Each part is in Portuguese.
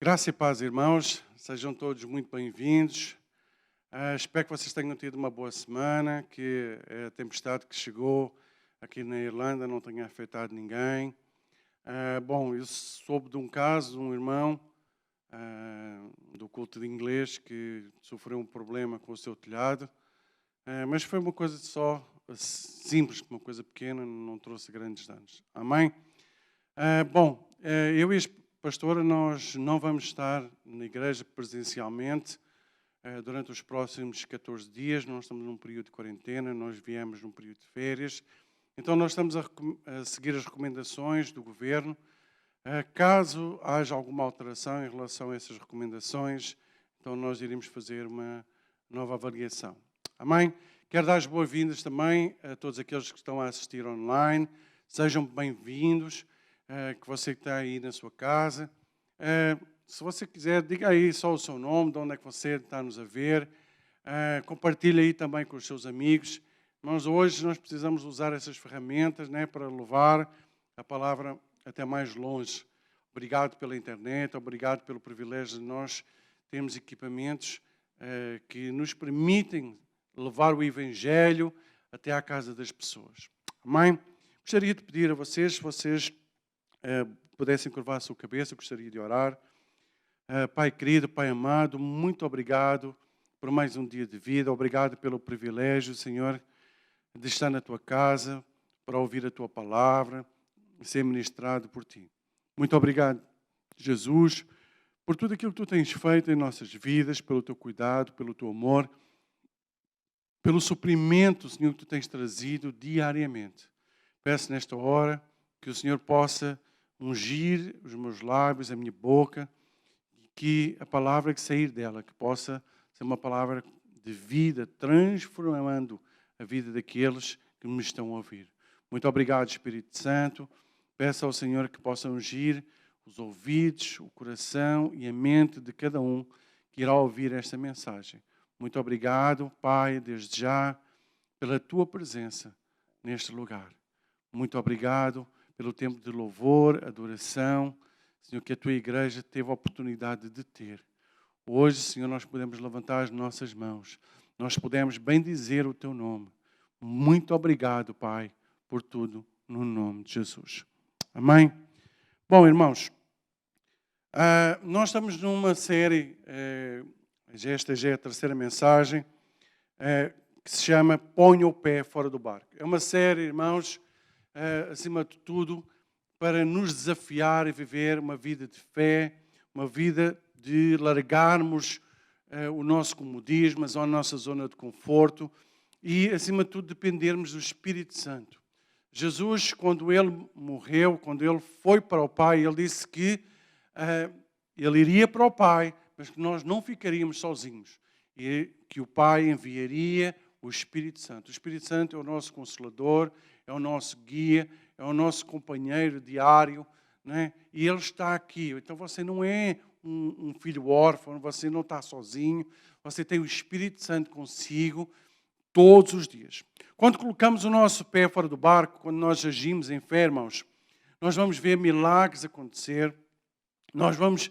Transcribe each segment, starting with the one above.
Graça e paz, irmãos. Sejam todos muito bem-vindos. Espero que vocês tenham tido uma boa semana, que a tempestade que chegou aqui na Irlanda não tenha afetado ninguém. Bom, eu soube de um caso de um irmão do culto de inglês que sofreu um problema com o seu telhado, mas foi uma coisa só simples, uma coisa pequena, não trouxe grandes danos. Amém? Eu e a pastora, nós não vamos estar na igreja presencialmente durante os próximos 14 dias. Nós estamos num período de quarentena, nós viemos num período de férias. Então, nós estamos a seguir as recomendações do governo. Caso haja alguma alteração em relação a essas recomendações, então nós iremos fazer uma nova avaliação. Amém? Quero dar as boas-vindas também a todos aqueles que estão a assistir online. Sejam bem-vindos. Que você está aí na sua casa. Se você quiser, diga aí só o seu nome, de onde é que você está nos a ver. Compartilhe aí também com os seus amigos. Mas hoje nós precisamos usar essas ferramentas, né, para levar a palavra até mais longe. Obrigado pela internet, obrigado pelo privilégio de nós termos equipamentos que nos permitem levar o Evangelho até à casa das pessoas. Amém? Gostaria de pedir a vocês, se vocês pudessem curvar a sua cabeça, eu gostaria de orar. Pai querido, Pai amado, muito obrigado por mais um dia de vida. Obrigado pelo privilégio, Senhor, de estar na Tua casa, para ouvir a Tua palavra e ser ministrado por Ti. Muito obrigado, Jesus, por tudo aquilo que Tu tens feito em nossas vidas, pelo Teu cuidado, pelo Teu amor, pelo suprimento, Senhor, que Tu tens trazido diariamente. Peço nesta hora que o Senhor possa ungir os meus lábios, a minha boca, e que a palavra que sair dela, que possa ser uma palavra de vida, transformando a vida daqueles que me estão a ouvir. Muito obrigado, Espírito Santo. Peço ao Senhor que possa ungir os ouvidos, o coração e a mente de cada um que irá ouvir esta mensagem. Muito obrigado, Pai, desde já, pela Tua presença neste lugar. Muito obrigado pelo tempo de louvor, adoração, Senhor, que a Tua igreja teve a oportunidade de ter. Hoje, Senhor, nós podemos levantar as nossas mãos. Nós podemos bendizer o Teu nome. Muito obrigado, Pai, por tudo, no nome de Jesus. Amém? Bom, irmãos, nós estamos numa série, esta já é a terceira mensagem, que se chama Ponha o Pé Fora do Barco. É uma série, irmãos, acima de tudo, para nos desafiar a viver uma vida de fé, uma vida de largarmos o nosso comodismo, a nossa zona de conforto e, acima de tudo, dependermos do Espírito Santo. Jesus, quando Ele morreu, quando Ele foi para o Pai, Ele disse que Ele iria para o Pai, mas que nós não ficaríamos sozinhos e que o Pai enviaria o Espírito Santo. O Espírito Santo é o nosso Consolador, é o nosso guia, é o nosso companheiro diário, né? E Ele está aqui. Então você não é um filho órfão, você não está sozinho, você tem o Espírito Santo consigo todos os dias. Quando colocamos o nosso pé fora do barco, quando nós agimos em fé, irmãos, nós vamos ver milagres acontecer, nós vamos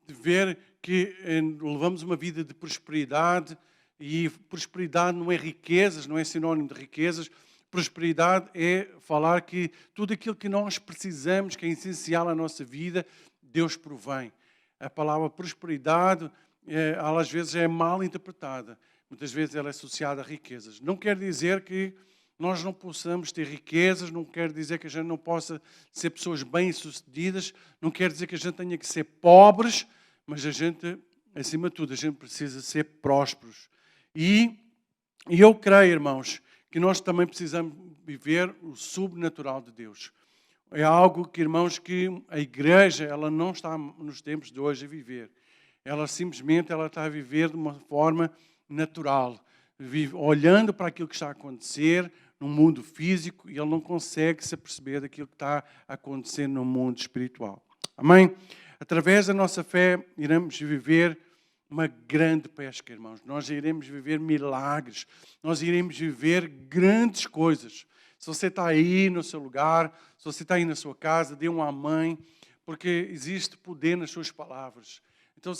ver que levamos uma vida de prosperidade, e prosperidade não é riquezas, não é sinónimo de riquezas. Prosperidade é falar que tudo aquilo que nós precisamos, que é essencial à nossa vida, Deus provém. A palavra prosperidade, ela às vezes é mal interpretada. Muitas vezes ela é associada a riquezas. Não quer dizer que nós não possamos ter riquezas, não quer dizer que a gente não possa ser pessoas bem-sucedidas, não quer dizer que a gente tenha que ser pobres, mas a gente, acima de tudo, a gente precisa ser prósperos. E eu creio, irmãos, que nós também precisamos viver o sobrenatural de Deus. É algo que, irmãos, que a igreja ela não está nos tempos de hoje a viver. Ela simplesmente está a viver de uma forma natural, olhando para aquilo que está a acontecer no mundo físico e ele não consegue se aperceber daquilo que está a acontecer no mundo espiritual. Amém? Através da nossa fé, iremos viver uma grande pesca, irmãos. Nós iremos viver milagres. Nós iremos viver grandes coisas. Se você está aí no seu lugar, se você está aí na sua casa, dê um amém, porque existe poder nas suas palavras. Então,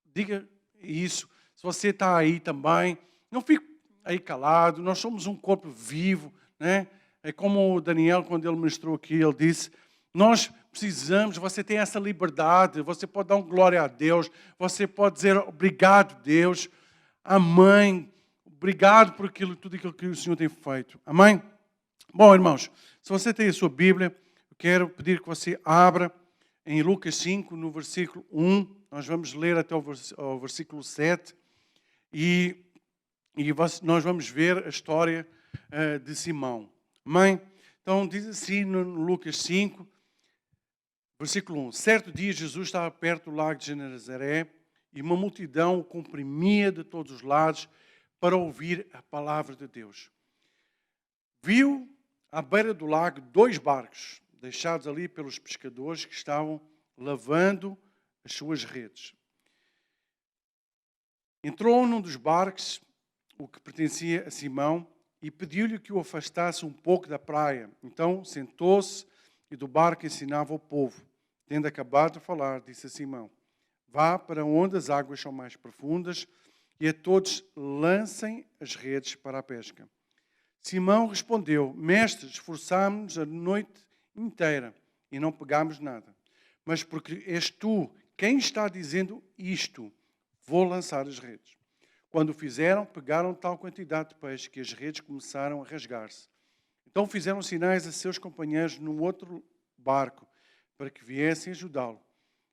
diga isso. Se você está aí também, não fique aí calado. Nós somos um corpo vivo, né? É como o Daniel, quando ele ministrou aqui, ele disse, nós precisamos, você tem essa liberdade, você pode dar um glória a Deus, você pode dizer obrigado, Deus, amém, obrigado por tudo aquilo que o Senhor tem feito. Amém? Bom, irmãos, se você tem a sua Bíblia, eu quero pedir que você abra em Lucas 5, no versículo 1. Nós vamos ler até o versículo 7 e nós vamos ver a história de Simão. Amém? Então, diz assim no Lucas 5, versículo 1. Certo dia, Jesus estava perto do lago de Genezaré e uma multidão o comprimia de todos os lados para ouvir a palavra de Deus. Viu à beira do lago 2 barcos, deixados ali pelos pescadores que estavam lavando as suas redes. Entrou num dos barcos, o que pertencia a Simão, e pediu-lhe que o afastasse um pouco da praia. Então sentou-se e do barco ensinava o povo. Tendo acabado de falar, disse a Simão, vá para onde as águas são mais profundas e a todos lancem as redes para a pesca. Simão respondeu, mestre, esforçámos-nos a noite inteira e não pegámos nada. Mas porque és tu quem está dizendo isto, vou lançar as redes. Quando o fizeram, pegaram tal quantidade de peixe que as redes começaram a rasgar-se. Então fizeram sinais a seus companheiros num outro barco para que viessem ajudá-lo.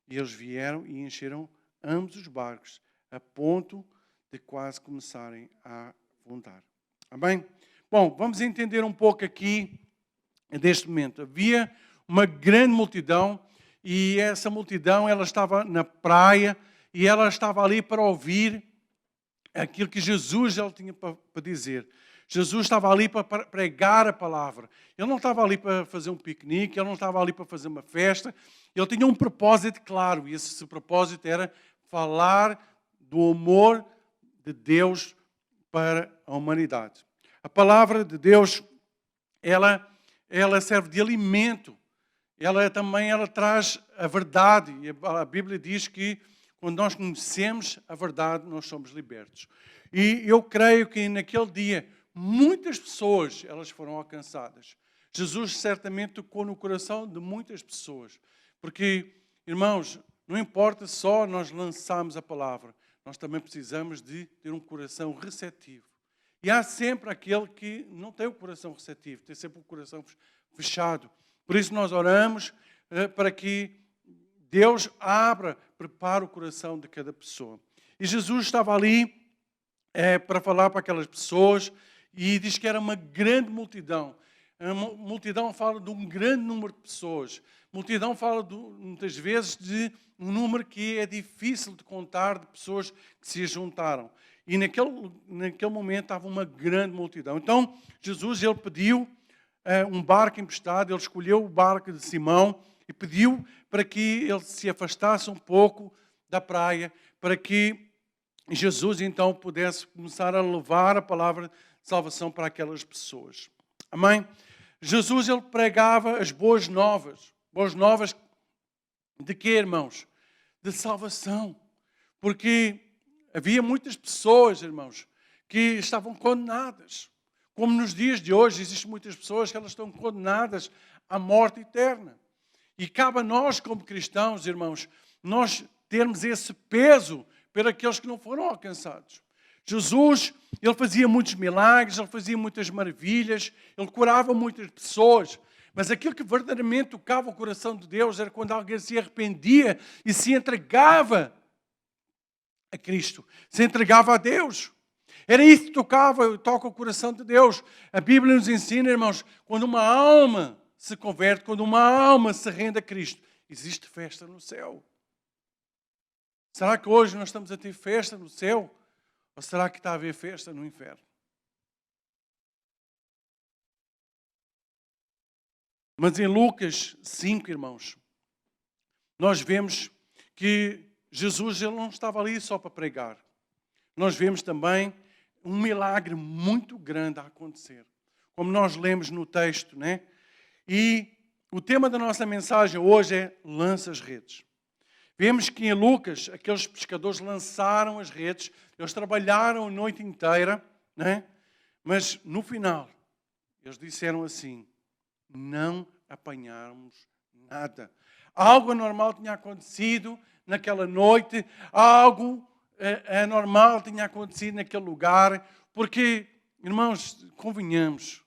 E eles vieram e encheram ambos os barcos, a ponto de quase começarem a afundar. Amém? Bom, vamos entender um pouco aqui, neste momento. Havia uma grande multidão e essa multidão ela estava na praia e ela estava ali para ouvir aquilo que Jesus já tinha para dizer. Jesus estava ali para pregar a palavra. Ele não estava ali para fazer um piquenique, ele não estava ali para fazer uma festa. Ele tinha um propósito claro, e esse propósito era falar do amor de Deus para a humanidade. A palavra de Deus, ela serve de alimento. Ela traz a verdade. E a Bíblia diz que quando nós conhecemos a verdade, nós somos libertos. E eu creio que naquele dia, muitas pessoas elas foram alcançadas. Jesus certamente tocou no coração de muitas pessoas. Porque, irmãos, não importa só nós lançarmos a palavra, nós também precisamos de ter um coração receptivo. E há sempre aquele que não tem o coração receptivo, tem sempre o coração fechado. Por isso nós oramos para que Deus prepara o coração de cada pessoa. E Jesus estava ali para falar para aquelas pessoas e diz que era uma grande multidão. A multidão fala de um grande número de pessoas. Multidão fala muitas vezes de um número que é difícil de contar de pessoas que se juntaram. E naquele momento estava uma grande multidão. Então Jesus ele pediu um barco emprestado, ele escolheu o barco de Simão e pediu para que ele se afastasse um pouco da praia, para que Jesus então pudesse começar a levar a palavra de salvação para aquelas pessoas. Amém? Jesus ele pregava as boas novas. Boas novas de quê, irmãos? De salvação. Porque havia muitas pessoas, irmãos, que estavam condenadas. Como nos dias de hoje, existem muitas pessoas que elas estão condenadas à morte eterna. E cabe a nós, como cristãos, irmãos, nós termos esse peso por aqueles que não foram alcançados. Jesus, ele fazia muitos milagres, ele fazia muitas maravilhas, ele curava muitas pessoas. Mas aquilo que verdadeiramente tocava o coração de Deus era quando alguém se arrependia e se entregava a Cristo, se entregava a Deus. Era isso que toca o coração de Deus. A Bíblia nos ensina, irmãos, quando uma alma se converte, quando uma alma se rende a Cristo, existe festa no céu. Será que hoje nós estamos a ter festa no céu? Ou será que está a haver festa no inferno? Mas em Lucas 5, irmãos, nós vemos que Jesus ele não estava ali só para pregar. Nós vemos também um milagre muito grande a acontecer. Como nós lemos no texto, né? E o tema da nossa mensagem hoje é lança as redes. Vemos que em Lucas, aqueles pescadores lançaram as redes, eles trabalharam a noite inteira, né? Mas no final, eles disseram assim, não apanhamos nada. Algo anormal tinha acontecido naquela noite, algo anormal tinha acontecido naquele lugar, porque, irmãos, convenhamos,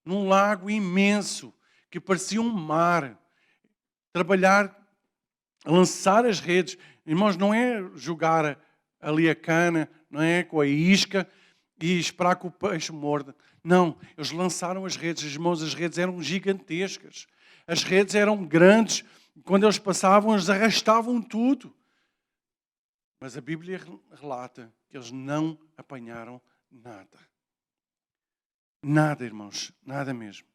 num lago imenso, que parecia um mar, trabalhar, lançar as redes, irmãos, não é jogar ali a cana, não é com a isca e esperar que o peixe morda. Não, eles lançaram as redes, irmãos, as redes eram gigantescas. As redes eram grandes, quando eles passavam, eles arrastavam tudo. Mas a Bíblia relata que eles não apanharam nada. Nada, irmãos, nada mesmo.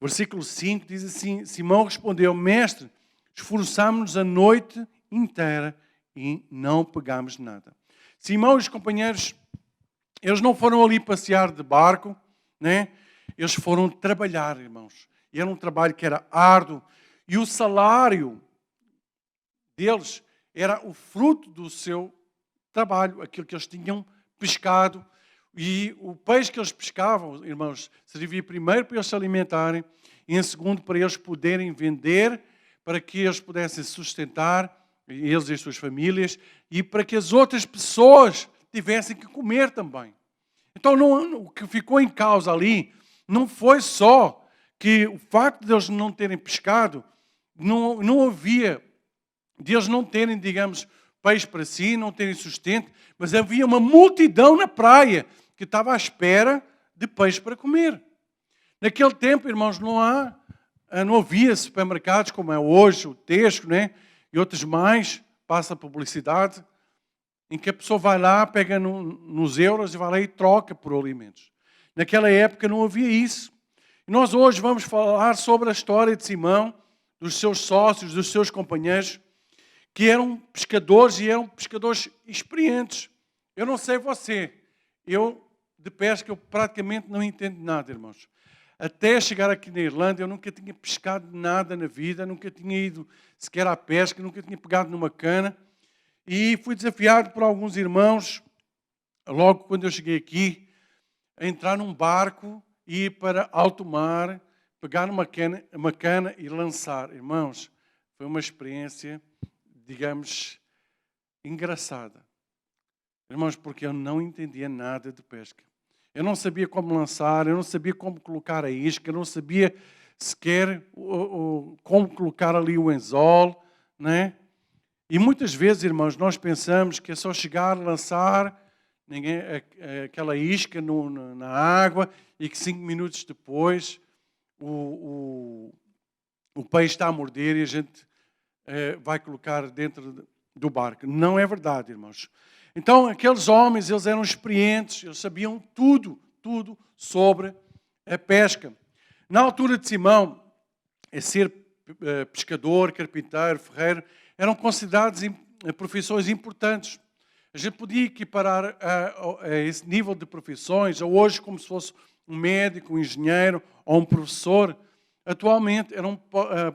Versículo 5 diz assim, Simão respondeu, Mestre, esforçámos-nos a noite inteira e não pegámos nada. Simão e os companheiros, eles não foram ali passear de barco, né? Eles foram trabalhar, irmãos. E era um trabalho que era árduo. E o salário deles era o fruto do seu trabalho, aquilo que eles tinham pescado. E o peixe que eles pescavam, irmãos, servia primeiro para eles se alimentarem e em segundo para eles poderem vender, para que eles pudessem sustentar, eles e as suas famílias, e para que as outras pessoas tivessem que comer também. Então, o que ficou em causa ali não foi só que o facto de eles não terem pescado, não havia, de eles não terem, digamos, peixe para si, não terem sustento, mas havia uma multidão na praia que estava à espera de peixe para comer. Naquele tempo, irmãos, não havia supermercados como é hoje, o Tesco, né? E outros mais, passa a publicidade, em que a pessoa vai lá, pega nos euros e vai lá e troca por alimentos. Naquela época não havia isso. E nós hoje vamos falar sobre a história de Simão, dos seus sócios, dos seus companheiros, que eram pescadores e eram pescadores experientes. Eu não sei você, de pesca eu praticamente não entendo nada, irmãos. Até chegar aqui na Irlanda eu nunca tinha pescado nada na vida, nunca tinha ido sequer à pesca, nunca tinha pegado numa cana. E fui desafiado por alguns irmãos, logo quando eu cheguei aqui, a entrar num barco e ir para alto mar, pegar uma cana e lançar. Irmãos, foi uma experiência, digamos, engraçada. Irmãos, porque eu não entendia nada de pesca. Eu não sabia como lançar, eu não sabia como colocar a isca, eu não sabia sequer como colocar ali o anzol, né? E muitas vezes, irmãos, nós pensamos que é só chegar, lançar aquela isca na água e que 5 minutos depois o peixe está a morder e a gente vai colocar dentro do barco. Não é verdade, irmãos. Então, aqueles homens, eles eram experientes, eles sabiam tudo sobre a pesca. Na altura de Simão, ser pescador, carpinteiro, ferreiro, eram considerados profissões importantes. A gente podia equiparar a esse nível de profissões, ou hoje como se fosse um médico, um engenheiro ou um professor. Atualmente eram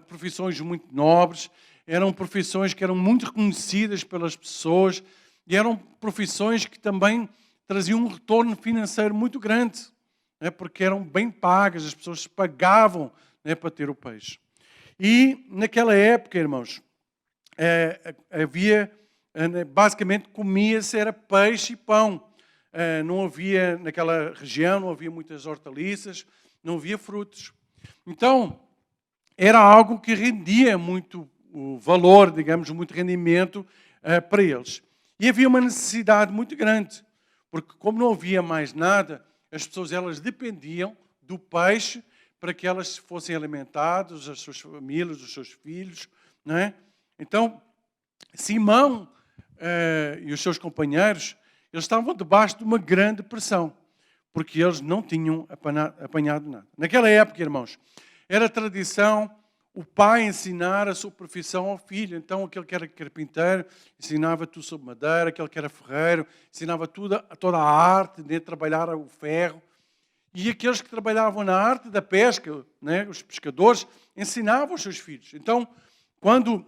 profissões muito nobres, eram profissões que eram muito reconhecidas pelas pessoas e eram profissões que também traziam um retorno financeiro muito grande, né, porque eram bem pagas, as pessoas pagavam, né, para ter o peixe. E naquela época, irmãos, havia, basicamente comia-se era peixe e pão. Não havia, naquela região, não havia muitas hortaliças, não havia frutos. Então, era algo que rendia muito o valor, digamos, muito rendimento para eles. E havia uma necessidade muito grande, porque como não havia mais nada, as pessoas elas dependiam do peixe para que elas fossem alimentadas, as suas famílias, os seus filhos, não é? Então, Simão e os seus companheiros, eles estavam debaixo de uma grande pressão, porque eles não tinham apanhado nada. Naquela época, irmãos, era tradição o pai ensinar a sua profissão ao filho. Então, aquele que era carpinteiro ensinava tudo sobre madeira, aquele que era ferreiro ensinava toda a arte de trabalhar o ferro. E aqueles que trabalhavam na arte da pesca, né, os pescadores, ensinavam os seus filhos. Então, quando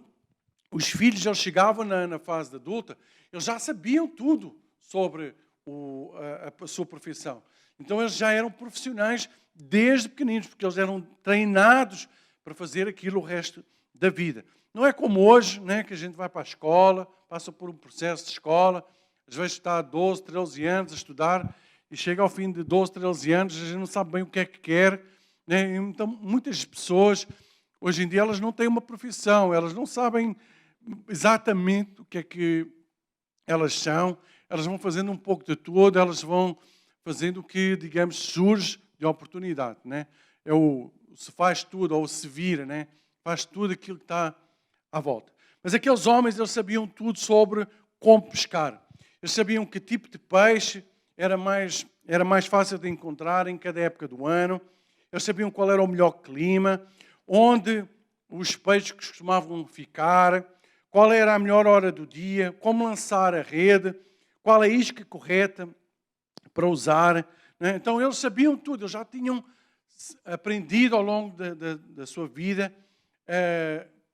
os filhos eles chegavam na fase adulta, eles já sabiam tudo sobre a sua profissão. Então, eles já eram profissionais desde pequeninos, porque eles eram treinados para fazer aquilo o resto da vida. Não é como hoje, né, que a gente vai para a escola, passa por um processo de escola, às vezes está há 12, 13 anos a estudar, e chega ao fim de 12, 13 anos, a gente não sabe bem o que é que quer. Né? Então, muitas pessoas, hoje em dia, elas não têm uma profissão, elas não sabem exatamente o que é que elas são, elas vão fazendo um pouco de tudo, elas vão fazendo o que, digamos, surge de oportunidade. Né? Se faz tudo, ou se vira, né? Faz tudo aquilo que está à volta. Mas aqueles homens, eles sabiam tudo sobre como pescar. Eles sabiam que tipo de peixe era mais fácil de encontrar em cada época do ano. Eles sabiam qual era o melhor clima, onde os peixes costumavam ficar, qual era a melhor hora do dia, como lançar a rede, qual a isca correta para usar. Né? Então, eles sabiam tudo, eles já tinham aprendido ao longo da sua vida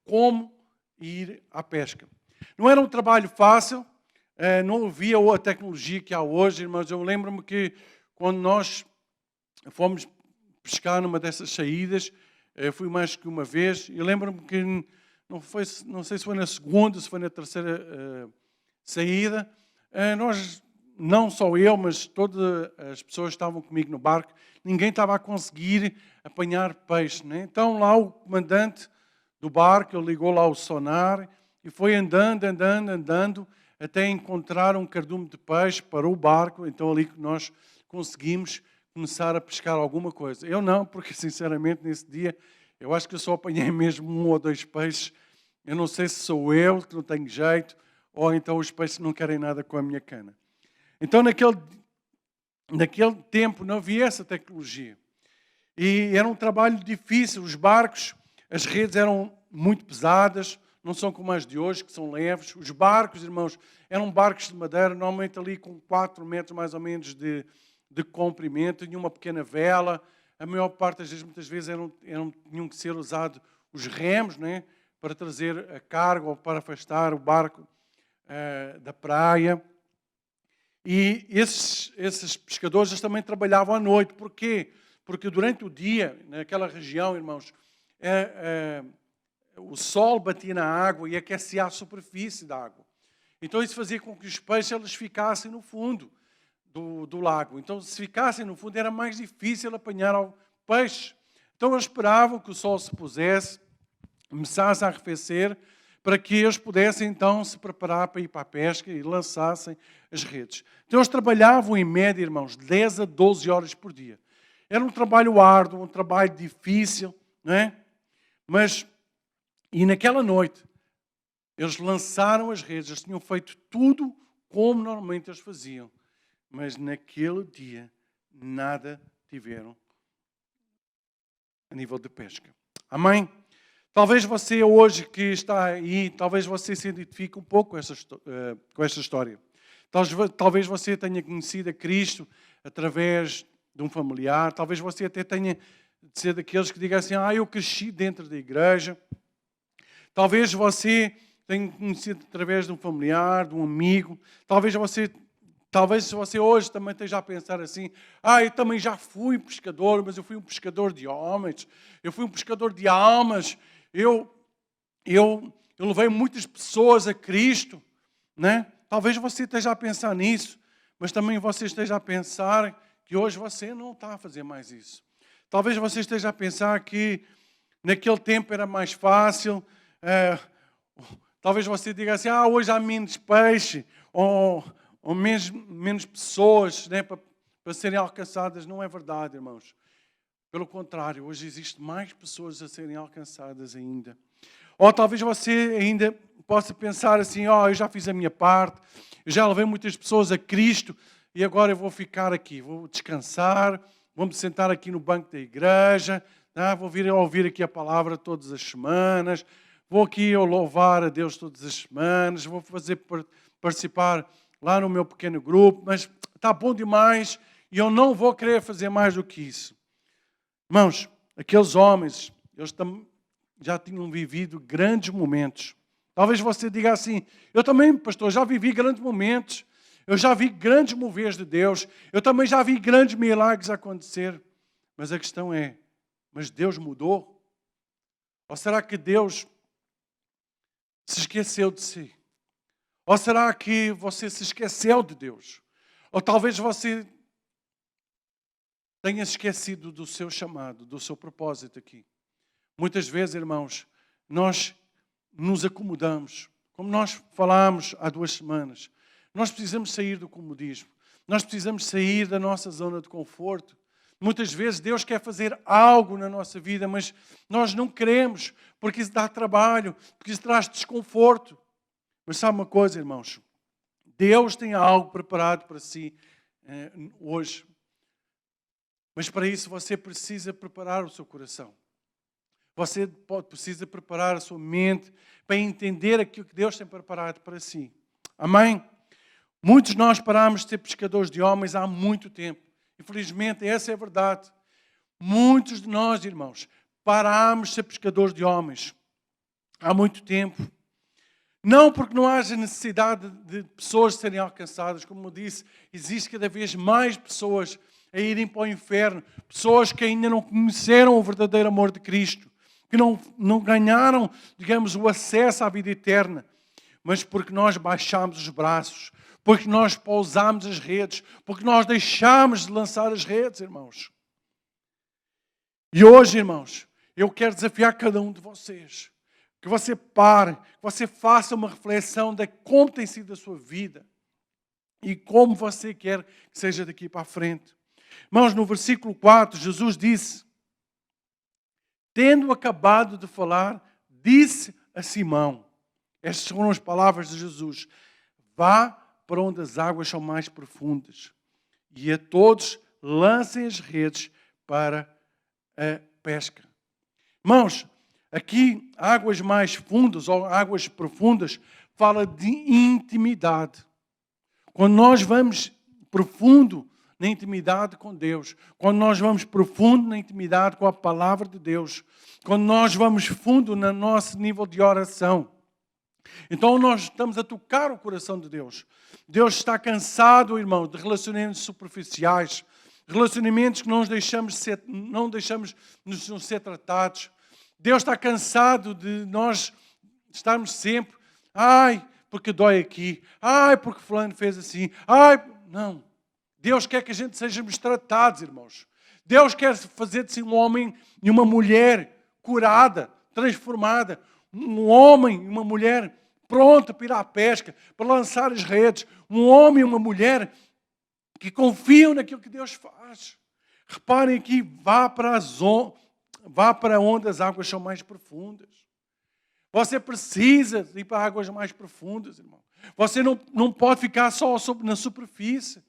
como ir à pesca. Não era um trabalho fácil, não havia a tecnologia que há hoje, mas eu lembro-me que quando nós fomos pescar numa dessas saídas, fui mais que uma vez, e lembro-me que não sei se foi na segunda, se foi na terceira saída, nós, não só eu, mas todas as pessoas que estavam comigo no barco, ninguém estava a conseguir apanhar peixe. Né? Então lá o comandante do barco, ele ligou lá o sonar e foi andando, até encontrar um cardume de peixe para o barco. Então ali que nós conseguimos começar a pescar alguma coisa. Eu não, porque sinceramente nesse dia, eu acho que eu só apanhei mesmo 1 ou 2 peixes. Eu não sei se sou eu que não tenho jeito, ou então os peixes não querem nada com a minha cana. Então naquele tempo não havia essa tecnologia. E era um trabalho difícil. Os barcos, as redes eram muito pesadas, não são como as de hoje, que são leves. Os barcos, irmãos, eram barcos de madeira, normalmente ali com 4 metros mais ou menos de comprimento, tinham uma pequena vela. A maior parte das vezes, muitas vezes, tinham que ser usados os remos, né, para trazer a carga ou para afastar o barco da praia. E esses pescadores eles também trabalhavam à noite. Por quê? Porque durante o dia, naquela região, irmãos, o sol batia na água e aquecia a superfície da água. Então isso fazia com que os peixes eles ficassem no fundo do lago. Então se ficassem no fundo era mais difícil apanhar o peixe. Então eles esperavam que o sol se pusesse, começasse a arrefecer, para que eles pudessem então se preparar para ir para a pesca e lançassem as redes. Então eles trabalhavam em média, irmãos, 10 a 12 horas por dia. Era um trabalho árduo, um trabalho difícil, não é? E naquela noite, eles lançaram as redes, eles tinham feito tudo como normalmente eles faziam. Mas naquele dia, nada tiveram a nível de pesca. Amém? Talvez você hoje que está aí, talvez você se identifique um pouco com esta história. Talvez você tenha conhecido a Cristo através de um familiar. Talvez você até tenha de ser daqueles que digam assim, eu cresci dentro da igreja. Talvez você tenha conhecido através de um familiar, de um amigo. Talvez você hoje também esteja a pensar assim, eu também já fui pescador, mas eu fui um pescador de homens. Eu fui um pescador de almas. Eu levei muitas pessoas a Cristo, né? Talvez você esteja a pensar nisso, mas também você esteja a pensar que hoje você não está a fazer mais isso. Talvez você esteja a pensar que naquele tempo era mais fácil. Talvez você diga assim, hoje há menos peixe, ou menos pessoas, né, para serem alcançadas. Não é verdade, irmãos. Pelo contrário, hoje existem mais pessoas a serem alcançadas ainda. Ou talvez você ainda possa pensar assim, eu já fiz a minha parte, eu já levei muitas pessoas a Cristo e agora eu vou ficar aqui, vou descansar, vou-me sentar aqui no banco da igreja, vou vir a ouvir aqui a palavra todas as semanas, vou aqui louvar a Deus todas as semanas, vou participar lá no meu pequeno grupo, mas está bom demais, e eu não vou querer fazer mais do que isso. Irmãos, aqueles homens, eles já tinham vivido grandes momentos. Talvez você diga assim, eu também, pastor, já vivi grandes momentos. Eu já vi grandes moveres de Deus. Eu também já vi grandes milagres acontecer. Mas a questão é, mas Deus mudou? Ou será que Deus se esqueceu de si? Ou será que você se esqueceu de Deus? Ou talvez você tenha esquecido do seu chamado, do seu propósito aqui. Muitas vezes, irmãos, nós nos acomodamos. Como nós falámos há 2 semanas, nós precisamos sair do comodismo. Nós precisamos sair da nossa zona de conforto. Muitas vezes Deus quer fazer algo na nossa vida, mas nós não queremos, porque isso dá trabalho, porque isso traz desconforto. Mas sabe uma coisa, irmãos? Deus tem algo preparado para si hoje. Mas para isso você precisa preparar o seu coração. Você precisa preparar a sua mente para entender aquilo que Deus tem preparado para si. Amém? Muitos de nós parámos de ser pescadores de homens há muito tempo. Infelizmente, essa é a verdade. Muitos de nós, irmãos, parámos de ser pescadores de homens há muito tempo. Não porque não haja necessidade de pessoas serem alcançadas. Como eu disse, existe cada vez mais pessoas a irem para o inferno. Pessoas que ainda não conheceram o verdadeiro amor de Cristo. Que não ganharam, digamos, o acesso à vida eterna. Mas porque nós baixámos os braços. Porque nós pousámos as redes. Porque nós deixámos de lançar as redes, irmãos. E hoje, irmãos, eu quero desafiar cada um de vocês. Que você pare, que você faça uma reflexão de como tem sido a sua vida. E como você quer que seja daqui para a frente. Irmãos, no versículo 4, Jesus disse, tendo acabado de falar, disse a Simão, estas foram as palavras de Jesus, vá para onde as águas são mais profundas e a todos lancem as redes para a pesca. Irmãos, aqui águas mais fundas ou águas profundas fala de intimidade. Quando nós vamos profundo na intimidade com Deus, quando nós vamos profundo na intimidade com a palavra de Deus, quando nós vamos fundo no nosso nível de oração, então nós estamos a tocar o coração de Deus. Deus está cansado, irmão, de relacionamentos superficiais, relacionamentos que não deixamos de ser tratados. Deus está cansado de nós estarmos sempre, porque dói aqui, porque fulano fez assim, não. Deus quer que a gente sejamos tratados, irmãos. Deus quer fazer de si um homem e uma mulher curada, transformada. Um homem e uma mulher pronta para ir à pesca, para lançar as redes. Um homem e uma mulher que confiam naquilo que Deus faz. Reparem aqui, vá para onde as águas são mais profundas. Você precisa ir para águas mais profundas, irmão. Você não pode ficar só na superfície.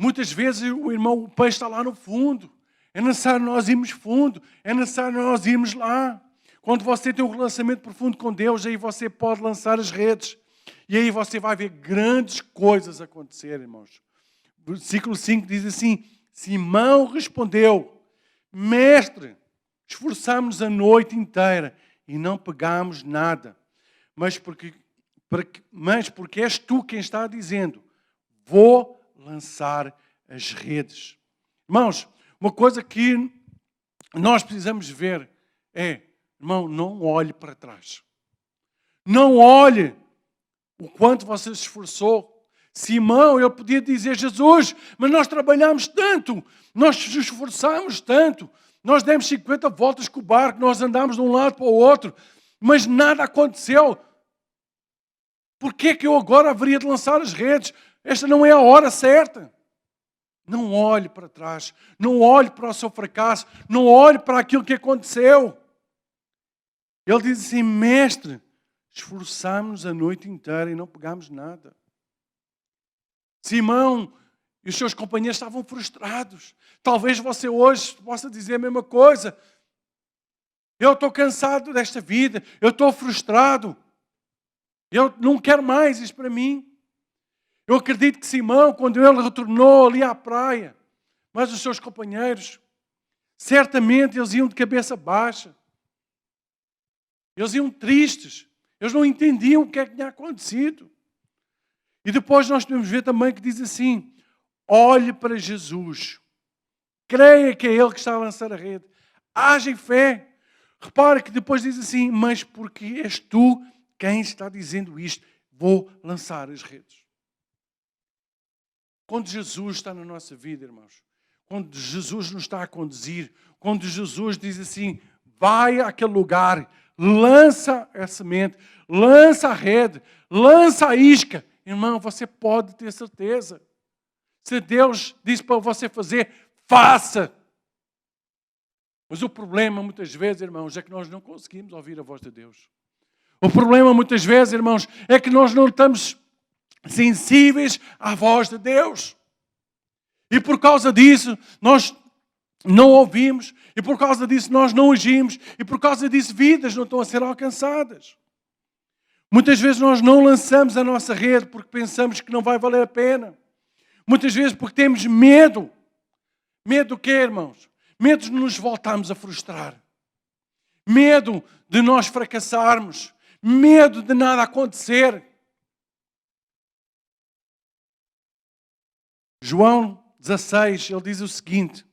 Muitas vezes o peixe está lá no fundo. É necessário nós irmos fundo. É necessário nós irmos lá. Quando você tem um relacionamento profundo com Deus, aí você pode lançar as redes. E aí você vai ver grandes coisas acontecer, irmãos. Versículo 5 diz assim, Simão respondeu, Mestre, esforçámos-nos a noite inteira e não pegámos nada. Mas porque és tu quem está dizendo, vou lançar as redes. Irmãos, uma coisa que nós precisamos ver é, irmão, não olhe para trás. Não olhe o quanto você se esforçou. Simão, ele podia dizer, Jesus, mas nós trabalhamos tanto, nós nos esforçamos tanto, nós demos 50 voltas com o barco, nós andamos de um lado para o outro, mas nada aconteceu. Por que eu agora haveria de lançar as redes? Esta não é a hora certa. Não olhe para trás. Não olhe para o seu fracasso. Não olhe para aquilo que aconteceu. Ele diz assim, Mestre, esforçámos-nos a noite inteira e não pegámos nada. Simão e os seus companheiros estavam frustrados. Talvez você hoje possa dizer a mesma coisa. Eu estou cansado desta vida. Eu estou frustrado. Eu não quero mais isso para mim. Eu acredito que Simão, quando ele retornou ali à praia, mas os seus companheiros, certamente eles iam de cabeça baixa. Eles iam tristes. Eles não entendiam o que é que tinha acontecido. E depois nós podemos ver também que diz assim: olhe para Jesus. Creia que é Ele que está a lançar a rede. Haja em fé. Repare que depois diz assim: mas porque és tu quem está dizendo isto, vou lançar as redes. Quando Jesus está na nossa vida, irmãos, quando Jesus nos está a conduzir, quando Jesus diz assim: vai àquele lugar, lança a semente, lança a rede, lança a isca. Irmão, você pode ter certeza. Se Deus disse para você fazer, faça. Mas o problema, muitas vezes, irmãos, é que nós não conseguimos ouvir a voz de Deus. O problema, muitas vezes, irmãos, é que nós não estamos sensíveis à voz de Deus. E por causa disso, nós não ouvimos. E por causa disso, nós não agimos. E por causa disso, vidas não estão a ser alcançadas. Muitas vezes nós não lançamos a nossa rede porque pensamos que não vai valer a pena. Muitas vezes porque temos medo. Medo do quê, irmãos? Medo de nos voltarmos a frustrar. Medo de nós fracassarmos. Medo de nada acontecer. João 16, ele diz o seguinte.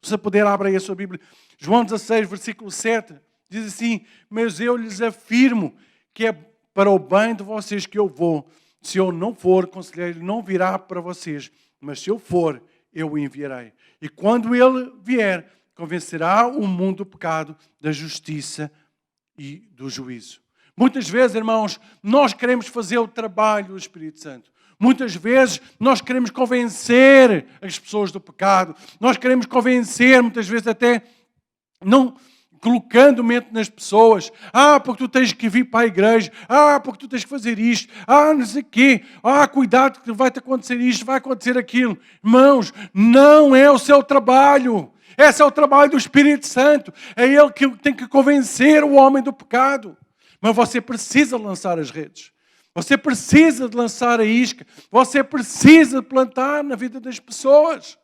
Se puder, abra aí a sua Bíblia. João 16, versículo 7. Diz assim: mas eu lhes afirmo que é para o bem de vocês que eu vou. Se eu não for, o conselheiro não virá para vocês. Mas se eu for, eu o enviarei. E quando ele vier, convencerá o mundo do pecado, da justiça e do juízo. Muitas vezes, irmãos, nós queremos fazer o trabalho do Espírito Santo. Muitas vezes nós queremos convencer as pessoas do pecado. Nós queremos convencer, muitas vezes até não colocando mente nas pessoas. Porque tu tens que vir para a igreja. Porque tu tens que fazer isto. Não sei o quê. Cuidado que vai-te acontecer isto, vai acontecer aquilo. Irmãos, não é o seu trabalho. Esse é o trabalho do Espírito Santo. É Ele que tem que convencer o homem do pecado. Mas você precisa lançar as redes. Você precisa de lançar a isca. Você precisa de plantar na vida das pessoas.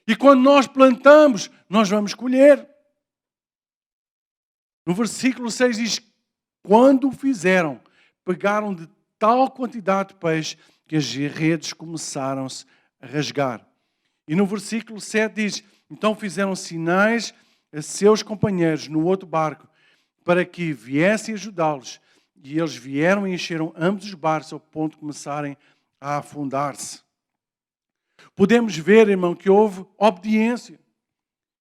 E quando nós plantamos, nós vamos colher. No versículo 6 diz: quando o fizeram, pegaram de tal quantidade de peixe que as redes começaram-se a rasgar. E no versículo 7 diz: então fizeram sinais a seus companheiros no outro barco para que viessem ajudá-los. E eles vieram e encheram ambos os barcos ao ponto de começarem a afundar-se. Podemos ver, irmão, que houve obediência.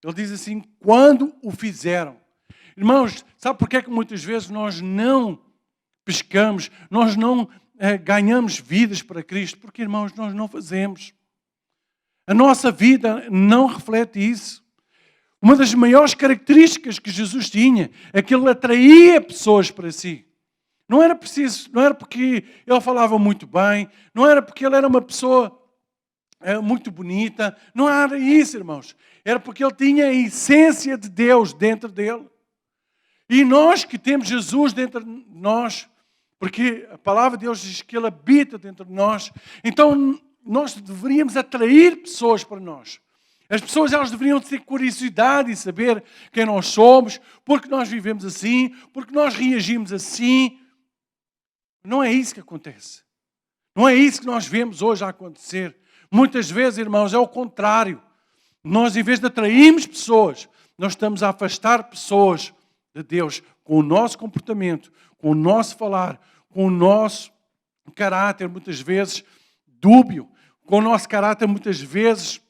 Ele diz assim: quando o fizeram. Irmãos, sabe porquê que muitas vezes nós não pescamos, nós não ganhamos vidas para Cristo? Porque, irmãos, nós não fazemos. A nossa vida não reflete isso. Uma das maiores características que Jesus tinha é que Ele atraía pessoas para si. Não era preciso, não era porque Ele falava muito bem, não era porque Ele era uma pessoa muito bonita, não era isso, irmãos. Era porque Ele tinha a essência de Deus dentro dele. E nós que temos Jesus dentro de nós, porque a palavra de Deus diz que Ele habita dentro de nós, então nós deveríamos atrair pessoas para nós. As pessoas, elas deveriam ter curiosidade em saber quem nós somos, porque nós vivemos assim, porque nós reagimos assim. Não é isso que acontece. Não é isso que nós vemos hoje a acontecer. Muitas vezes, irmãos, é o contrário. Nós, em vez de atrairmos pessoas, nós estamos a afastar pessoas de Deus com o nosso comportamento, com o nosso falar, com o nosso caráter, muitas vezes, dúbio, com o nosso caráter, muitas vezes,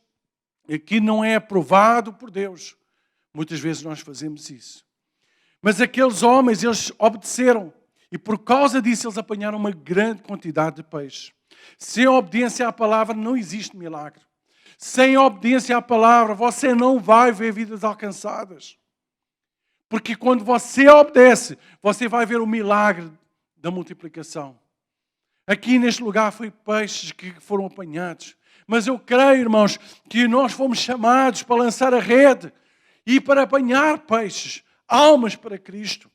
que não é aprovado por Deus. Muitas vezes nós fazemos isso. Mas aqueles homens, eles obedeceram. E por causa disso, eles apanharam uma grande quantidade de peixe. Sem obediência à palavra, não existe milagre. Sem obediência à palavra, você não vai ver vidas alcançadas. Porque quando você obedece, você vai ver o milagre da multiplicação. Aqui neste lugar foi peixes que foram apanhados. Mas eu creio, irmãos, que nós fomos chamados para lançar a rede e para apanhar peixes, almas para Cristo.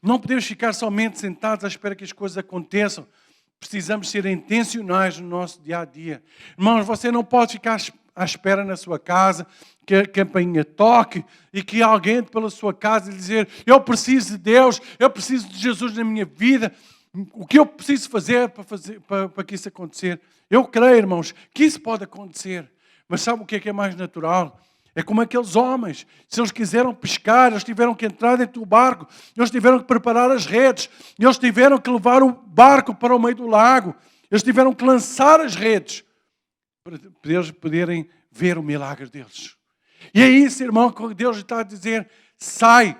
Não podemos ficar somente sentados à espera que as coisas aconteçam Precisamos ser intencionais no nosso dia a dia. Irmãos, você não pode ficar à espera na sua casa que a campainha toque e que alguém pela sua casa lhe dizer: eu preciso de Deus, eu preciso de Jesus na minha vida. O que eu preciso fazer para que isso acontecer? Eu creio, irmãos, que isso pode acontecer. Mas sabe o que é mais natural? É como aqueles homens. Se eles quiseram pescar, eles tiveram que entrar dentro do barco, eles tiveram que preparar as redes, eles tiveram que levar o barco para o meio do lago, eles tiveram que lançar as redes para eles poderem ver o milagre deles. E é isso, irmão, que Deus está a dizer: sai,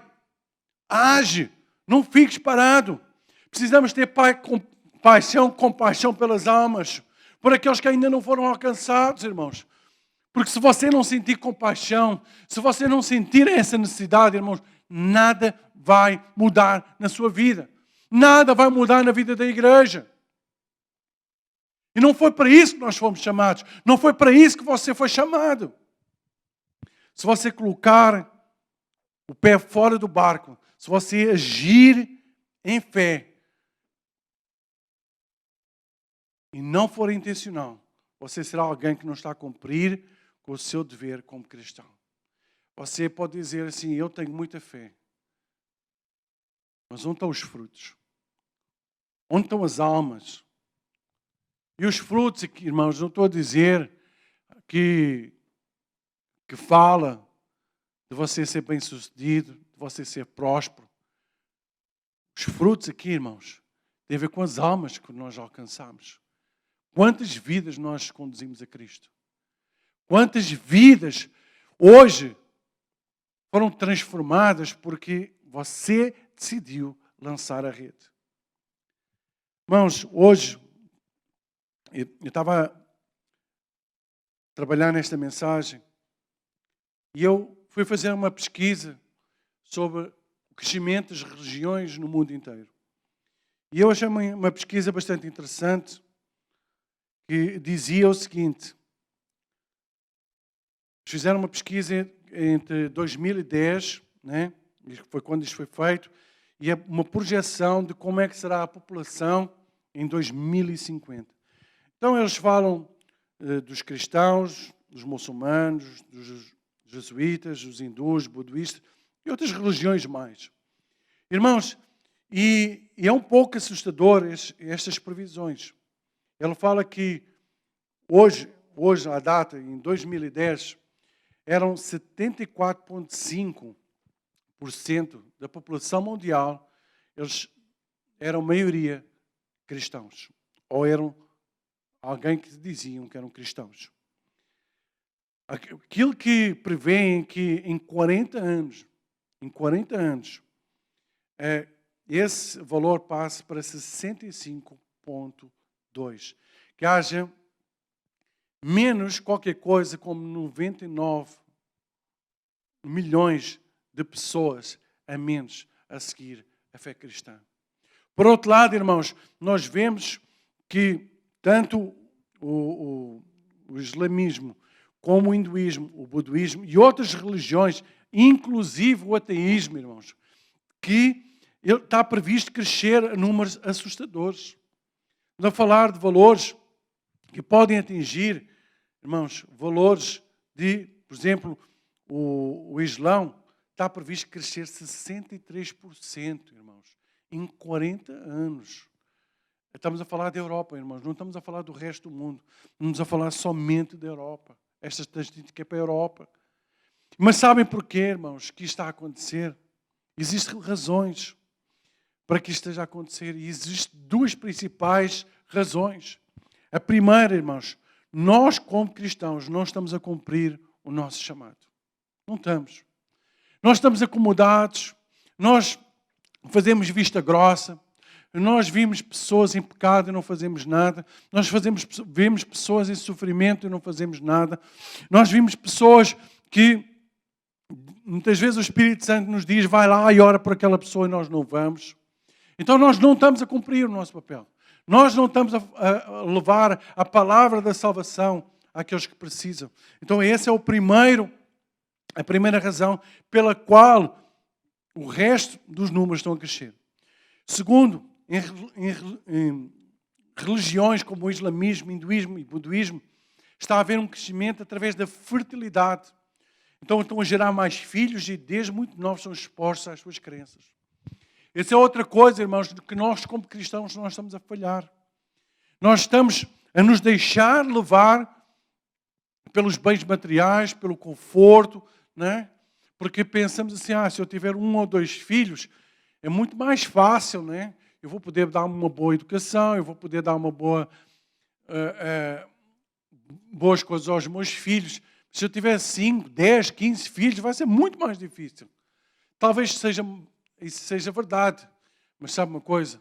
age, não fiques parado. Precisamos ter compaixão pelas almas, por aqueles que ainda não foram alcançados, irmãos. Porque se você não sentir compaixão, se você não sentir essa necessidade, irmãos, nada vai mudar na sua vida. Nada vai mudar na vida da igreja. E não foi para isso que nós fomos chamados. Não foi para isso que você foi chamado. Se você colocar o pé fora do barco, se você agir em fé e não for intencional, você será alguém que não está a cumprir com o seu dever como cristão. Você pode dizer assim: eu tenho muita fé. Mas onde estão os frutos? Onde estão as almas? E os frutos, irmãos, não estou a dizer que fala de você ser bem-sucedido, de você ser próspero. Os frutos aqui, irmãos, têm a ver com as almas que nós alcançamos. Quantas vidas nós conduzimos a Cristo? Quantas vidas hoje foram transformadas porque você decidiu lançar a rede? Irmãos, hoje eu estava a trabalhar nesta mensagem e eu fui fazer uma pesquisa sobre o crescimento das religiões no mundo inteiro. E eu achei uma pesquisa bastante interessante que dizia o seguinte: fizeram uma pesquisa entre 2010, né, foi quando isto foi feito, e é uma projeção de como é que será a população em 2050. Então eles falam dos cristãos, dos muçulmanos, dos jesuítas, dos hindus, budistas e outras religiões mais. Irmãos, e é um pouco assustador estas previsões. Ele fala que hoje à data, em 2010, eram 74,5% da população mundial, eles eram maioria cristãos, ou eram alguém que diziam que eram cristãos. Aquilo que prevêem que em 40 anos, esse valor passe para 65,2%. Que haja menos qualquer coisa como 99 milhões de pessoas a menos a seguir a fé cristã. Por outro lado, irmãos, nós vemos que tanto o islamismo como o hinduísmo, o budismo e outras religiões, inclusive o ateísmo, irmãos, que está previsto crescer a números assustadores. Estamos a falar de valores que podem atingir, irmãos, valores de, por exemplo, o Islão está previsto crescer 63%, irmãos, em 40 anos. Estamos a falar da Europa, irmãos, não estamos a falar do resto do mundo, estamos a falar somente da Europa. Esta estatística é para a Europa. Mas sabem porquê, irmãos, que isto está a acontecer? Existem razões para que isto esteja a acontecer. E existem duas principais razões. A primeira, irmãos, nós como cristãos não estamos a cumprir o nosso chamado. Não estamos. Nós estamos acomodados, nós fazemos vista grossa, nós vimos pessoas em pecado e não fazemos nada, nós vemos pessoas em sofrimento e não fazemos nada, nós vimos pessoas que muitas vezes o Espírito Santo nos diz: vai lá e ora por aquela pessoa, e nós não vamos. Então nós não estamos a cumprir o nosso papel. Nós não estamos a levar a palavra da salvação àqueles que precisam. Então esse é a primeira razão pela qual o resto dos números estão a crescer. Segundo, em religiões como o islamismo, hinduísmo e budismo, está a haver um crescimento através da fertilidade. Então estão a gerar mais filhos e desde muito novos são expostos às suas crenças. Essa é outra coisa, irmãos, que nós como cristãos nós estamos a falhar. Nós estamos a nos deixar levar pelos bens materiais, pelo conforto, né? Porque pensamos assim, se eu tiver 1 ou 2 filhos, é muito mais fácil, né? Eu vou poder dar uma boa educação, eu vou poder dar uma boas coisas aos meus filhos. Se eu tiver 5, 10, 15 filhos, vai ser muito mais difícil. Talvez isso seja verdade, mas sabe uma coisa?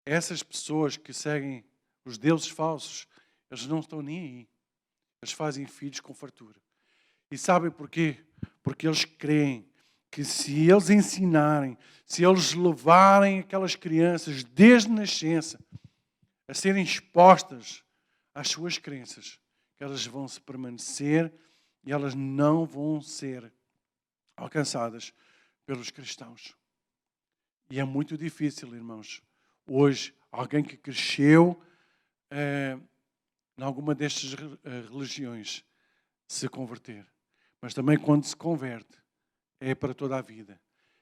Essas pessoas que seguem os deuses falsos, eles não estão nem aí. Eles fazem filhos com fartura. E sabem porquê? Porque eles creem que se eles ensinarem, se eles levarem aquelas crianças desde nascença a serem expostas às suas crenças, que elas vão se permanecer e elas não vão ser alcançadas pelos cristãos. E é muito difícil, irmãos, hoje, alguém que cresceu em alguma destas religiões se converter. Mas também quando se converte, é para toda a vida.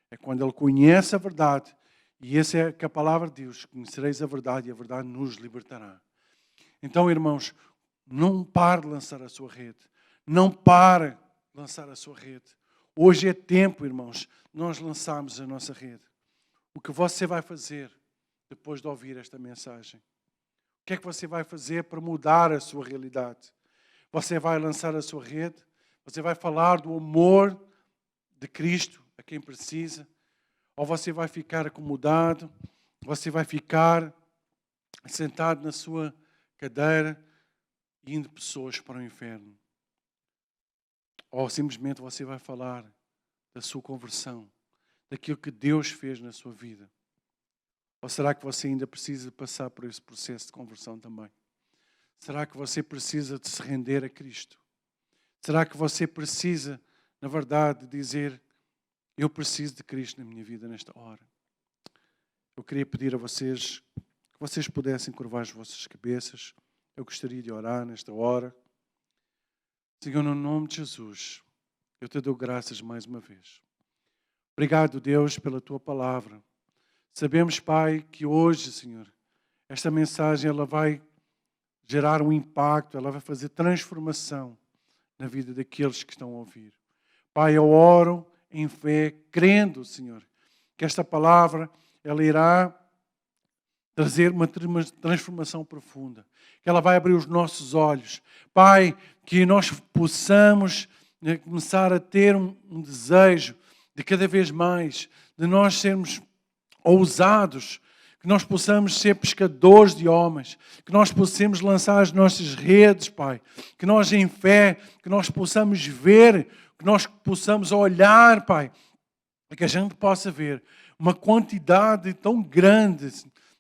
É quando ele conhece a verdade. E essa é que a palavra de Deus. Conhecereis a verdade e a verdade nos libertará. Então, irmãos, não pare de lançar a sua rede. Não pare de lançar a sua rede. Hoje é tempo, irmãos, nós lançarmos a nossa rede. O que você vai fazer depois de ouvir esta mensagem? O que é que você vai fazer para mudar a sua realidade? Você vai lançar a sua rede? Você vai falar do amor de Cristo a quem precisa? Ou você vai ficar acomodado? Você vai ficar sentado na sua cadeira indo pessoas para o inferno? Ou simplesmente você vai falar da sua conversão, daquilo que Deus fez na sua vida? Ou será que você ainda precisa passar por esse processo de conversão também? Será que você precisa de se render a Cristo? Será que você precisa, na verdade, dizer: eu preciso de Cristo na minha vida nesta hora? Eu queria pedir a vocês que vocês pudessem curvar as vossas cabeças. Eu gostaria de orar nesta hora. Senhor, no nome de Jesus, eu te dou graças mais uma vez. Obrigado, Deus, pela tua palavra. Sabemos, Pai, que hoje, Senhor, esta mensagem ela vai gerar um impacto, ela vai fazer transformação na vida daqueles que estão a ouvir. Pai, eu oro em fé, crendo, Senhor, que esta palavra ela irá trazer uma transformação profunda, que ela vai abrir os nossos olhos. Pai, que nós possamos começar a ter um desejo de cada vez mais, de nós sermos ousados, que nós possamos ser pescadores de homens, que nós possamos lançar as nossas redes, Pai, que nós em fé, que nós possamos ver, que nós possamos olhar, Pai, para que a gente possa ver uma quantidade tão grande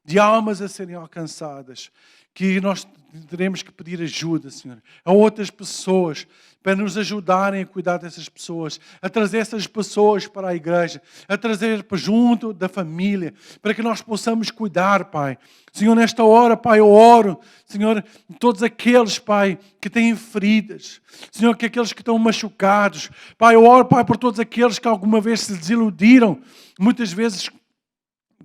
de almas a serem alcançadas, que nós teremos que pedir ajuda, Senhor, a outras pessoas, para nos ajudarem a cuidar dessas pessoas, a trazer essas pessoas para a igreja, a trazer para junto da família, para que nós possamos cuidar, Pai. Senhor, nesta hora, Pai, eu oro, Senhor, todos aqueles, Pai, que têm feridas, Senhor, que aqueles que estão machucados, Pai, eu oro, Pai, por todos aqueles que alguma vez se desiludiram, muitas vezes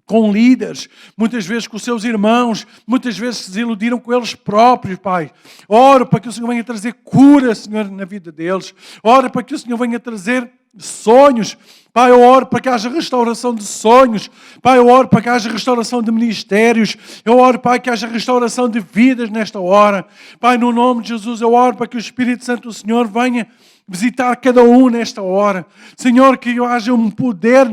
com líderes, muitas vezes com os seus irmãos, muitas vezes se desiludiram com eles próprios, Pai. Oro para que o Senhor venha trazer cura, Senhor, na vida deles. Oro para que o Senhor venha trazer sonhos. Pai, eu oro para que haja restauração de sonhos. Pai, eu oro para que haja restauração de ministérios. Eu oro, Pai, que haja restauração de vidas nesta hora. Pai, no nome de Jesus, eu oro para que o Espírito Santo do Senhor venha visitar cada um nesta hora. Senhor, que haja um poder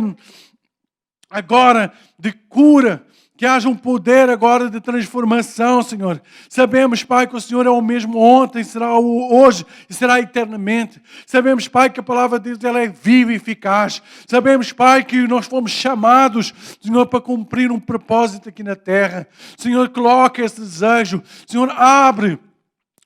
agora de cura, que haja um poder agora de transformação, Senhor. Sabemos, Pai, que o Senhor é o mesmo ontem, será hoje e será eternamente. Sabemos, Pai, que a palavra de Deus ela é viva e eficaz. Sabemos, Pai, que nós fomos chamados, Senhor, para cumprir um propósito aqui na terra. Senhor, coloca esse desejo. Senhor, abre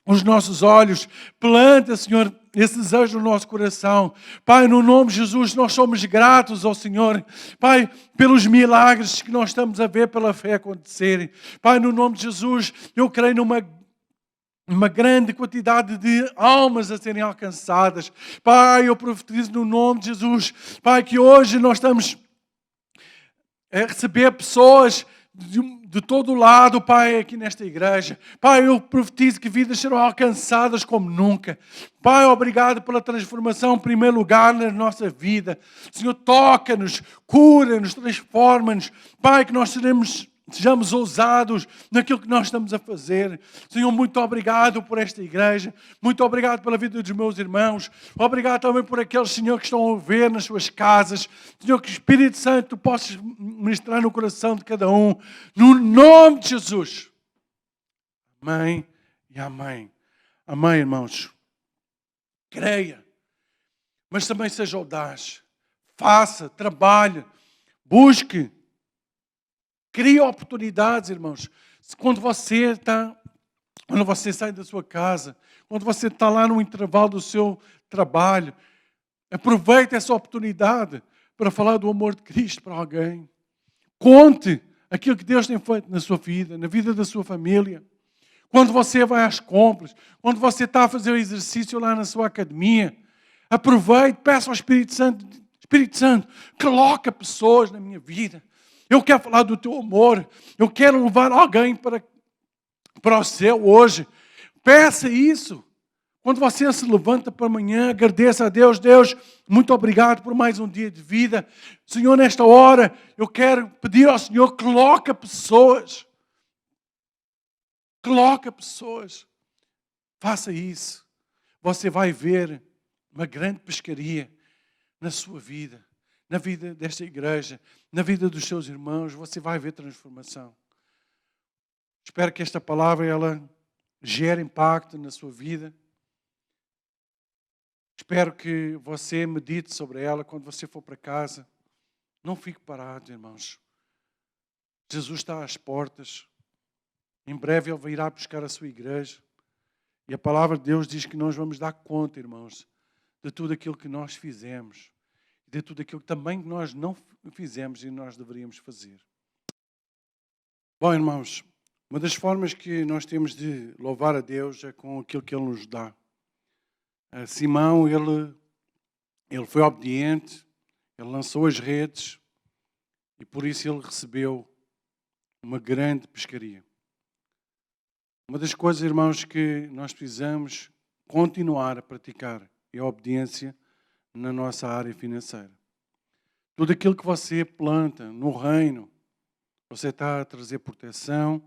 os nossos olhos, planta, Senhor, esse desejo no nosso coração. Pai, no nome de Jesus, nós somos gratos ao Senhor, Pai, pelos milagres que nós estamos a ver pela fé acontecerem. Pai, no nome de Jesus, eu creio numa grande quantidade de almas a serem alcançadas. Pai, eu profetizo no nome de Jesus, Pai, que hoje nós estamos a receber pessoas de todo lado, Pai, aqui nesta igreja. Pai, eu profetizo que vidas serão alcançadas como nunca. Pai, obrigado pela transformação, em primeiro lugar, na nossa vida. Senhor, toca-nos, cura-nos, transforma-nos. Pai, que nós sejamos ousados naquilo que nós estamos a fazer. Senhor, muito obrigado por esta igreja. Muito obrigado pela vida dos meus irmãos. Obrigado também por aqueles, Senhor, que estão a ver nas suas casas. Senhor, que o Espírito Santo tu possas ministrar no coração de cada um. No nome de Jesus. Amém e amém. Amém, irmãos. Creia. Mas também seja audaz. Faça, trabalhe, busque. Crie oportunidades, irmãos. Quando você sai da sua casa, quando você está lá no intervalo do seu trabalho, aproveite essa oportunidade para falar do amor de Cristo para alguém. Conte aquilo que Deus tem feito na sua vida, na vida da sua família. Quando você vai às compras, quando você está a fazer o exercício lá na sua academia, aproveite, peça ao Espírito Santo, coloca pessoas na minha vida. Eu quero falar do teu amor. Eu quero levar alguém para o céu hoje. Peça isso. Quando você se levanta para amanhã, agradeça a Deus. Deus, muito obrigado por mais um dia de vida. Senhor, nesta hora, eu quero pedir ao Senhor, coloca pessoas. Coloca pessoas. Faça isso. Você vai ver uma grande pescaria na sua vida. Na vida desta igreja, na vida dos seus irmãos, você vai ver transformação. Espero que esta palavra ela gere impacto na sua vida. Espero que você medite sobre ela quando você for para casa. Não fique parado, irmãos. Jesus está às portas. Em breve Ele virá buscar a sua igreja. E a palavra de Deus diz que nós vamos dar conta, irmãos, de tudo aquilo que nós fizemos. De tudo aquilo que também nós não fizemos e nós deveríamos fazer. Bom, irmãos, uma das formas que nós temos de louvar a Deus é com aquilo que Ele nos dá. Simão, ele foi obediente, ele lançou as redes e por isso ele recebeu uma grande pescaria. Uma das coisas, irmãos, que nós precisamos continuar a praticar é a obediência na nossa área financeira. Tudo aquilo que você planta no reino, você está a trazer proteção,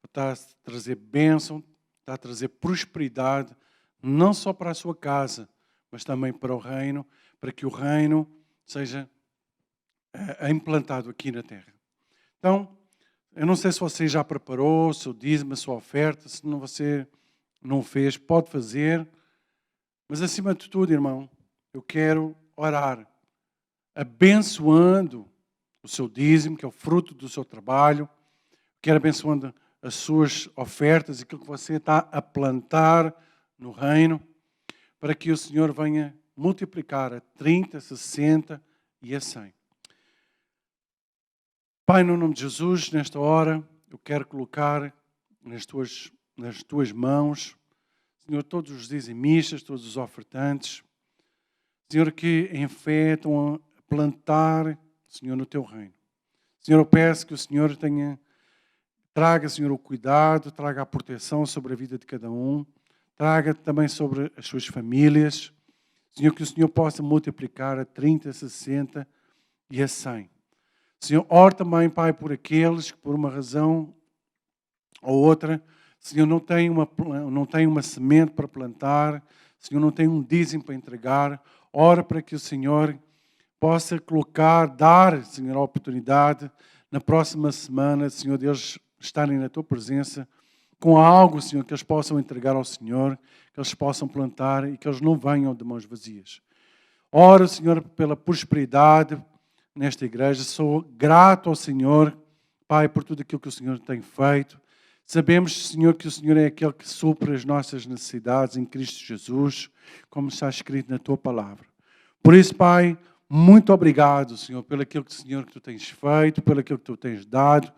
está a trazer bênção, está a trazer prosperidade, não só para a sua casa, mas também para o reino, para que o reino seja implantado aqui na terra. Então, eu não sei se você já preparou o seu dízimo, a sua oferta, se você não fez, pode fazer, mas acima de tudo, irmão, eu quero orar, abençoando o seu dízimo, que é o fruto do seu trabalho. Quero abençoando as suas ofertas, aquilo que você está a plantar no reino, para que o Senhor venha multiplicar a 30, 60 e a 100. Pai, no nome de Jesus, nesta hora, eu quero colocar nas tuas mãos, Senhor, todos os dizimistas, todos os ofertantes, Senhor, que em fé estão a plantar, Senhor, no teu reino. Senhor, eu peço que o Senhor traga, Senhor, o cuidado, traga a proteção sobre a vida de cada um, traga também sobre as suas famílias. Senhor, que o Senhor possa multiplicar a 30, a 60 e a 100. Senhor, ora também, Pai, por aqueles que por uma razão ou outra, Senhor, não tem uma semente para plantar, Senhor, não tem um dízimo para entregar. Ora para que o Senhor possa dar, Senhor, a oportunidade na próxima semana, Senhor, Deus, estarem na tua presença com algo, Senhor, que eles possam entregar ao Senhor, que eles possam plantar e que eles não venham de mãos vazias. Oro, Senhor, pela prosperidade nesta igreja. Sou grato ao Senhor, Pai, por tudo aquilo que o Senhor tem feito. Sabemos, Senhor, que o Senhor é aquele que supre as nossas necessidades em Cristo Jesus, como está escrito na Tua palavra. Por isso, Pai, muito obrigado, Senhor, pelo aquilo que, Senhor, que Tu tens feito, pelo aquilo que Tu tens dado.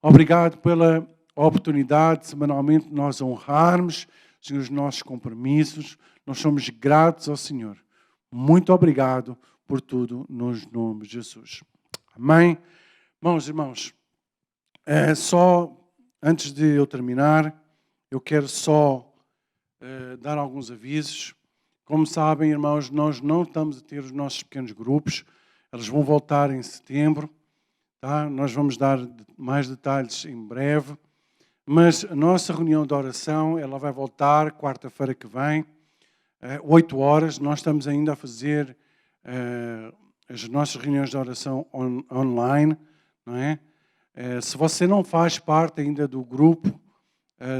Obrigado pela oportunidade de semanalmente nós honrarmos, Senhor, os nossos compromissos. Nós somos gratos ao Senhor. Muito obrigado por tudo, nos nomes de Jesus. Amém? Irmãos, só antes de eu terminar, eu quero só dar alguns avisos. Como sabem, irmãos, nós não estamos a ter os nossos pequenos grupos. Eles vão voltar em setembro. Tá? Nós vamos dar mais detalhes em breve. Mas a nossa reunião de oração, ela vai voltar quarta-feira que vem, 8 horas. Nós estamos ainda a fazer as nossas reuniões de oração online, não é? Se você não faz parte ainda do grupo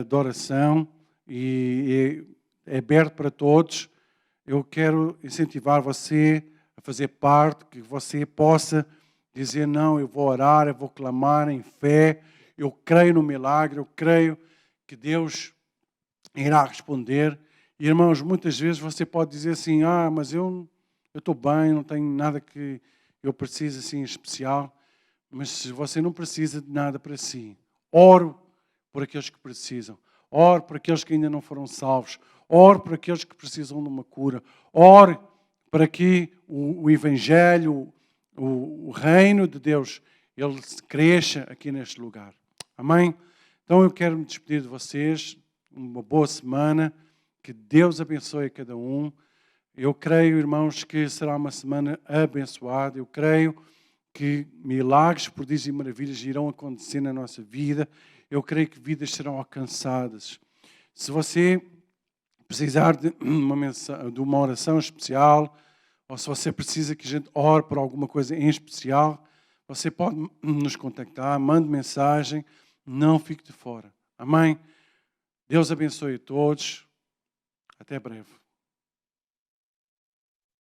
de oração e é aberto para todos, eu quero incentivar você a fazer parte, que você possa dizer, não, eu vou orar, eu vou clamar em fé, eu creio no milagre, eu creio que Deus irá responder. E, irmãos, muitas vezes você pode dizer assim, mas eu estou bem, não tenho nada que eu precise assim especial. Mas se você não precisa de nada para si, oro por aqueles que precisam. Oro por aqueles que ainda não foram salvos. Oro por aqueles que precisam de uma cura. Oro para que o Evangelho, o reino de Deus, ele cresça aqui neste lugar. Amém? Então eu quero me despedir de vocês. Uma boa semana. Que Deus abençoe a cada um. Eu creio, irmãos, que será uma semana abençoada. Eu creio que milagres, prodígios e maravilhas irão acontecer na nossa vida. Eu creio que vidas serão alcançadas. Se você precisar de uma oração especial, ou se você precisa que a gente ore por alguma coisa em especial, você pode nos contactar, mande mensagem, não fique de fora. Amém? Deus abençoe a todos. Até breve.